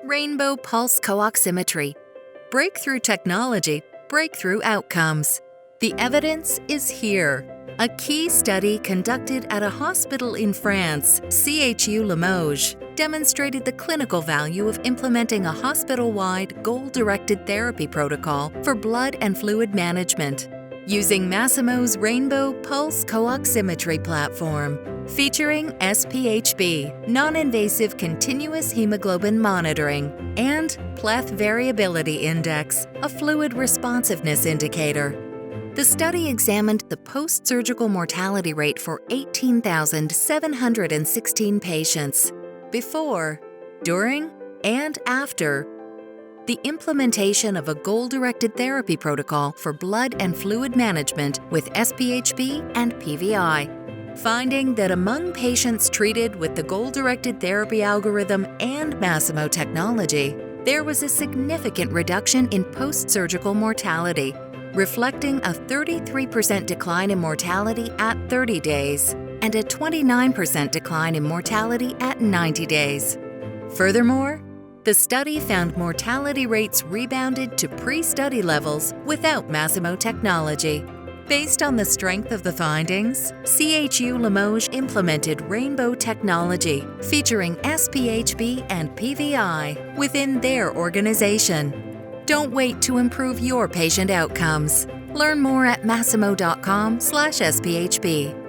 Rainbow pulse co-oximetry. Breakthrough technology, breakthrough outcomes. The evidence is here. A key study conducted at a hospital in France, CHU Limoges, demonstrated the clinical value of implementing a hospital-wide, goal-directed therapy protocol for blood and fluid management, using Masimo's Rainbow Pulse Co-oximetry platform, featuring SpHb, non-invasive continuous hemoglobin monitoring, and pleth variability index, a fluid responsiveness indicator. The study examined the post-surgical mortality rate for 18,716 patients before, during, and after the implementation of a goal-directed therapy protocol for blood and fluid management with SpHb and PVI, finding that among patients treated with the goal-directed therapy algorithm and Masimo technology, there was a significant reduction in post-surgical mortality, reflecting a 33% decline in mortality at 30 days and a 29% decline in mortality at 90 days. Furthermore, the study found mortality rates rebounded to pre-study levels without Masimo technology. Based on the strength of the findings, CHU Limoges implemented Rainbow technology featuring SpHb and PVI within their organization. Don't wait to improve your patient outcomes. Learn more at masimo.com/SpHb.